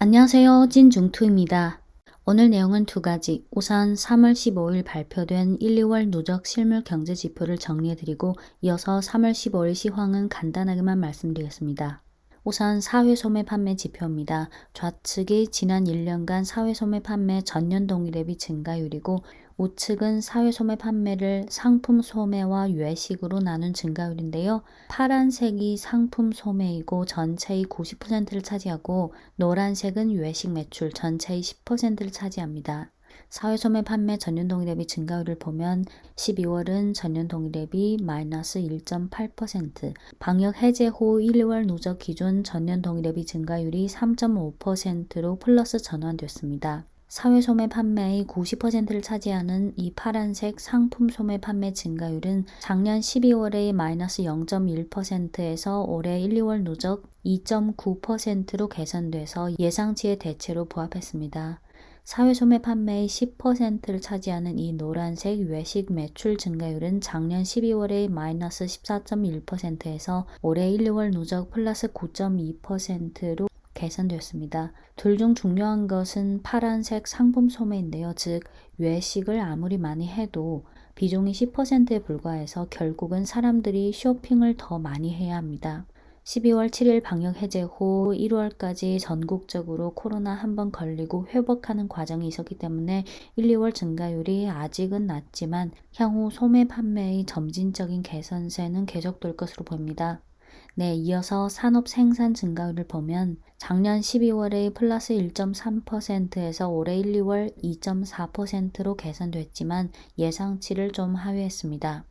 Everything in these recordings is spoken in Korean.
안녕하세요. 찐중투입니다. 오늘 내용은 두 가지. 우선 3월 15일 발표된 1, 2월 누적 실물 경제 지표를 정리해드리고 이어서 3월 15일 시황은 간단하게만 말씀드리겠습니다. 우선 사회소매 판매 지표입니다. 좌측이 지난 1년간 사회소매 판매 전년 동기 대비 증가율이고 우측은 사회소매 판매를 상품 소매와 외식으로 나눈 증가율인데요. 파란색이 상품 소매이고 전체의 90%를 차지하고 노란색은 외식 매출 전체의 10%를 차지합니다. 사회소매 판매 전년 동기 대비 증가율을 보면 12월은 전년 동기 대비 마이너스 1.8%, 방역 해제 후 1, 2월 누적 기준 전년 동기 대비 증가율이 3.5%로 플러스 전환됐습니다. 사회소매 판매의 90%를 차지하는 이 파란색 상품 소매 판매 증가율은 작년 12월의 마이너스 0.1%에서 올해 1, 2월 누적 2.9%로 개선돼서 예상치의 대체로 부합했습니다. 사회소매 판매의 10%를 차지하는 이 노란색 외식 매출 증가율은 작년 12월의 마이너스 14.1%에서 올해 1, 2월 누적 플러스 9.2%로 개선되었습니다. 둘 중 중요한 것은 파란색 상품 소매인데요. 즉 외식을 아무리 많이 해도 비중이 10%에 불과해서 결국은 사람들이 쇼핑을 더 많이 해야 합니다. 12월 7일 방역 해제 후 1월까지 전국적으로 코로나 한 번 걸리고 회복하는 과정이 있었기 때문에 1, 2월 증가율이 아직은 낮지만 향후 소매 판매의 점진적인 개선세는 계속될 것으로 보입니다. 네, 이어서 산업 생산 증가율을 보면 작년 12월의 플러스 1.3%에서 올해 1, 2월 2.4%로 개선됐지만 예상치를 좀 하회했습니다.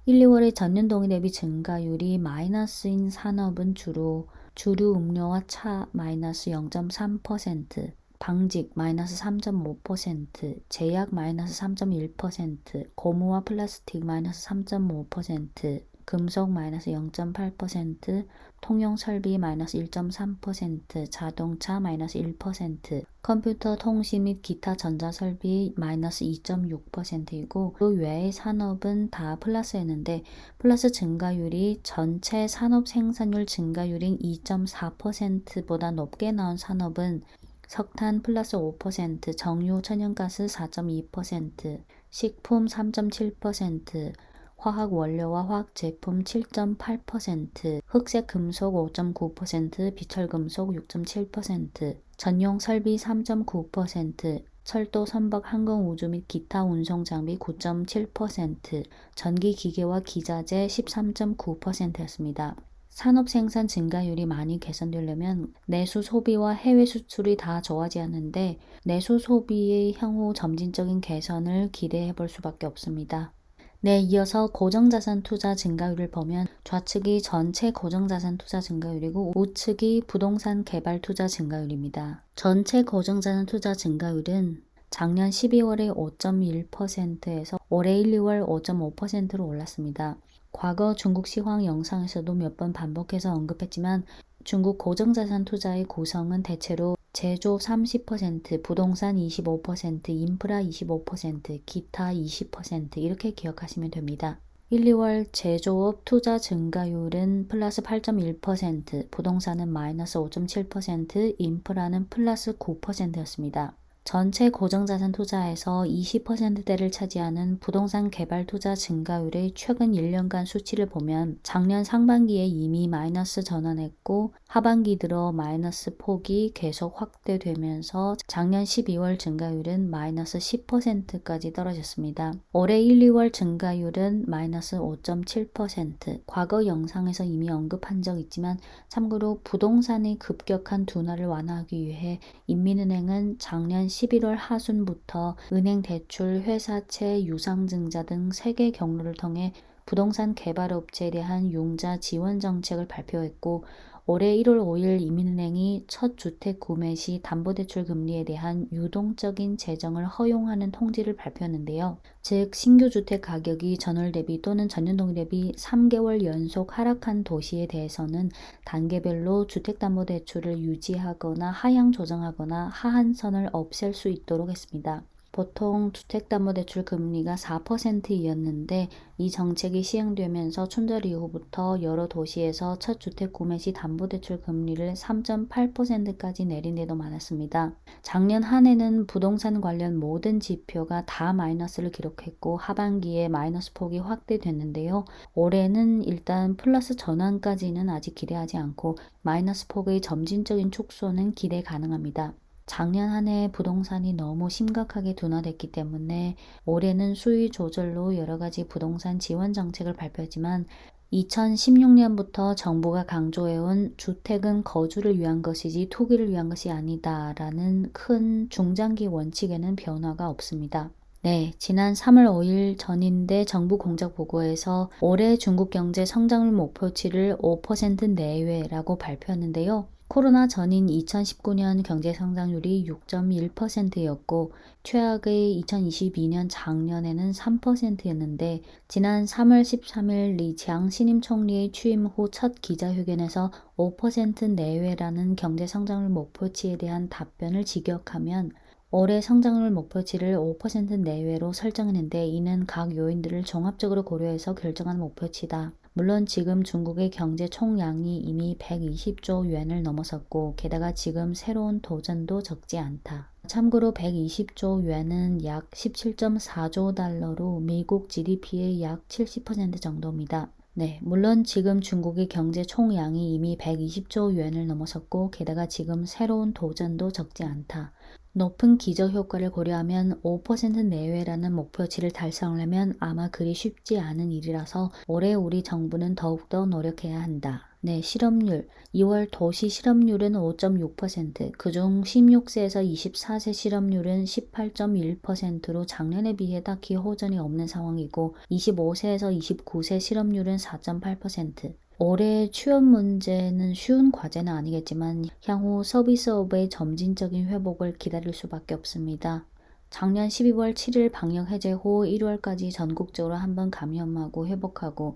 1, 2월의 전년 동기 대비 증가율이 마이너스인 산업은 주로 주류 음료와 차 마이너스 0.3%, 방직 마이너스 3.5%, 제약 마이너스 3.1%, 고무와 플라스틱 마이너스 3.5%, 금속 마이너스 0.8%, 통용 설비 마이너스 1.3%, 자동차 마이너스 1%, 컴퓨터 통신 및 기타 전자설비 마이너스 2.6%이고 그 외의 산업은 다 플러스였는데 플러스 증가율이 전체 산업 생산율 증가율인 2.4%보다 높게 나온 산업은 석탄 플러스 5%, 정유 천연가스 4.2%, 식품 3.7%, 화학 원료와 화학 제품 7.8%, 흑색 금속 5.9%, 비철 금속 6.7%, 전용 설비 3.9%, 철도, 선박, 항공, 우주 및 기타 운송 장비 9.7%, 전기 기계와 기자재 13.9%였습니다. 산업 생산 증가율이 많이 개선되려면 내수 소비와 해외 수출이 다 좋아지는데 내수 소비의 향후 점진적인 개선을 기대해 볼 수밖에 없습니다. 네, 이어서 고정자산 투자 증가율을 보면 좌측이 전체 고정자산 투자 증가율이고 우측이 부동산 개발 투자 증가율입니다. 전체 고정자산 투자 증가율은 작년 12월에 5.1%에서 올해 1, 2월 5.5%로 올랐습니다. 과거 중국 시황 영상에서도 몇 번 반복해서 언급했지만 중국 고정자산 투자의 구성은 대체로 제조 30%, 부동산 25%, 인프라 25%, 기타 20% 이렇게 기억하시면 됩니다. 1, 2월 제조업 투자 증가율은 플러스 8.1%, 부동산은 마이너스 5.7%, 인프라는 플러스 9%였습니다. 전체 고정자산 투자에서 20%대를 차지하는 부동산 개발 투자 증가율의 최근 1년간 수치를 보면 작년 상반기에 이미 마이너스 전환했고 하반기 들어 마이너스 폭이 계속 확대되면서 작년 12월 증가율은 마이너스 10%까지 떨어졌습니다. 올해 1, 2월 증가율은 마이너스 5.7%, 과거 영상에서 이미 언급한 적 있지만 참고로 부동산의 급격한 둔화를 완화하기 위해 인민은행은 작년 11월 하순부터 은행 대출, 회사채, 유상증자 등 3개 경로를 통해 부동산 개발업체에 대한 융자 지원 정책을 발표했고 올해 1월 5일 인민은행이 첫 주택 구매 시 담보대출 금리에 대한 유동적인 재정을 허용하는 통지를 발표했는데요. 즉 신규 주택 가격이 전월 대비 또는 전년 동기 대비 3개월 연속 하락한 도시에 대해서는 단계별로 주택담보대출을 유지하거나 하향 조정하거나 하한선을 없앨 수 있도록 했습니다. 보통 주택담보대출 금리가 4%였는데 이 정책이 시행되면서 춘절 이후부터 여러 도시에서 첫 주택 구매 시 담보대출 금리를 3.8%까지 내린 데도 많았습니다. 작년 한 해는 부동산 관련 모든 지표가 다 마이너스를 기록했고 하반기에 마이너스 폭이 확대됐는데요. 올해는 일단 플러스 전환까지는 아직 기대하지 않고 마이너스 폭의 점진적인 축소는 기대 가능합니다. 작년 한 해 부동산이 너무 심각하게 둔화됐기 때문에 올해는 수요 조절로 여러 가지 부동산 지원 정책을 발표했지만 2016년부터 정부가 강조해온 주택은 거주를 위한 것이지 투기를 위한 것이 아니다라는 큰 중장기 원칙에는 변화가 없습니다. 네, 지난 3월 5일 전인대 정부 공작 보고에서 올해 중국 경제 성장률 목표치를 5% 내외라고 발표했는데요. 코로나 전인 2019년 경제 성장률이 6.1%였고 최악의 2022년 작년에는 3%였는데 지난 3월 13일 리창 신임 총리의 취임 후 첫 기자회견에서 5% 내외라는 경제 성장률 목표치에 대한 답변을 직역하면 올해 성장률 목표치를 5% 내외로 설정했는데 이는 각 요인들을 종합적으로 고려해서 결정한 목표치다. 물론 지금 중국의 경제 총량이 이미 120조 yuan을 넘어섰고 게다가 지금 새로운 도전도 적지 않다. 참고로 120조 yuan은 약 17.4조 달러로 미국 GDP의 약 70% 정도입니다. 네, 물론 지금 중국의 경제 총량이 이미 120조 yuan을 넘어섰고 게다가 지금 새로운 도전도 적지 않다. 높은 기저 효과를 고려하면 5% 내외라는 목표치를 달성하려면 아마 그리 쉽지 않은 일이라서 올해 우리 정부는 더욱더 노력해야 한다. 네, 실업률. 2월 도시 실업률은 5.6%, 그중 16세에서 24세 실업률은 18.1%로 작년에 비해 딱히 호전이 없는 상황이고 25세에서 29세 실업률은 4.8%. 올해 취업 문제는 쉬운 과제는 아니겠지만 향후 서비스업의 점진적인 회복을 기다릴 수밖에 없습니다. 작년 12월 7일 방역 해제 후 1월까지 전국적으로 한번 감염하고 회복하고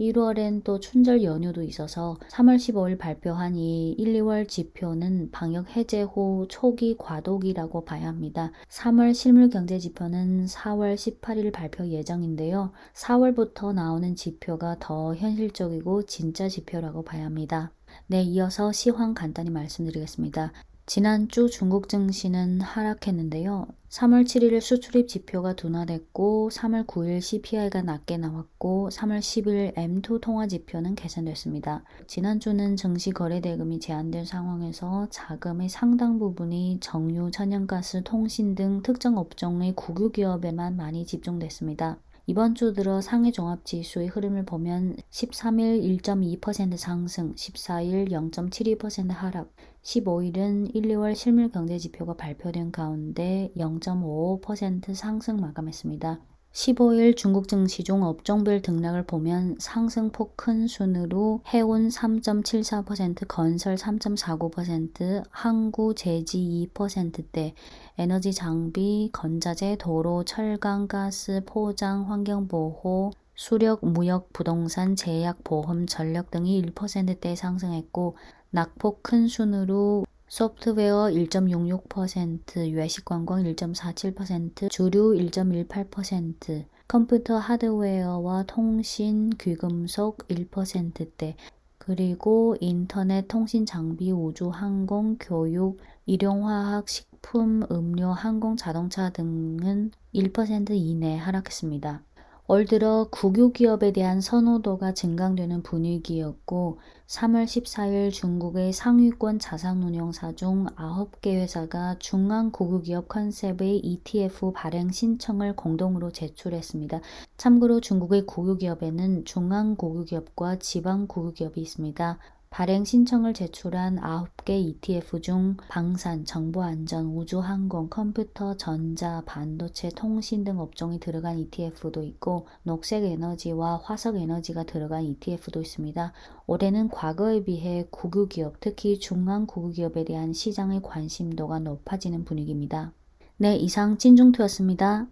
1월엔 또 춘절 연휴도 있어서 3월 15일 발표한 이 1, 2월 지표는 방역 해제 후 초기 과도기라고 봐야 합니다. 3월 실물 경제 지표는 4월 18일 발표 예정인데요. 4월부터 나오는 지표가 더 현실적이고 진짜 지표라고 봐야 합니다. 네, 이어서 시황 간단히 말씀드리겠습니다. 지난주 중국 증시는 하락했는데요. 3월 7일 수출입 지표가 둔화됐고 3월 9일 CPI가 낮게 나왔고 3월 10일 M2 통화 지표는 개선됐습니다. 지난주는 증시 거래 대금이 제한된 상황에서 자금의 상당 부분이 정유, 천연가스, 통신 등 특정 업종의 국유기업에만 많이 집중됐습니다. 이번 주 들어 상해 종합지수의 흐름을 보면 13일 1.2% 상승, 14일 0.72% 하락, 15일은 1, 2월 실물 경제 지표가 발표된 가운데 0.55% 상승 마감했습니다. 15일 중국 증시중 업종별 등락을 보면 상승폭 큰 순으로 해운 3.74%, 건설 3.49%, 항구, 제지 2%대, 에너지 장비, 건자재, 도로, 철강, 가스, 포장, 환경보호, 수력, 무역, 부동산, 제약, 보험, 전력 등이 1%대 상승했고 낙폭 큰 순으로 소프트웨어 1.66%, 외식관광 1.47%, 주류 1.18%, 컴퓨터 하드웨어와 통신, 귀금속 1%대, 그리고 인터넷, 통신 장비, 우주, 항공, 교육, 일용화학, 식품, 음료, 항공, 자동차 등은 1% 이내 하락했습니다. 올 들어 국유기업에 대한 선호도가 증강되는 분위기였고 3월 14일 중국의 상위권 자산운용사 중 9개 회사가 중앙국유기업 컨셉의 ETF 발행 신청을 공동으로 제출했습니다. 참고로 중국의 국유기업에는 중앙국유기업과 지방국유기업이 있습니다. 발행 신청을 제출한 9개 ETF 중 방산, 정보안전, 우주항공, 컴퓨터, 전자, 반도체, 통신 등 업종이 들어간 ETF도 있고 녹색에너지와 화석에너지가 들어간 ETF도 있습니다. 올해는 과거에 비해 국유기업, 특히 중앙국유기업에 대한 시장의 관심도가 높아지는 분위기입니다. 네, 이상 찐중투였습니다.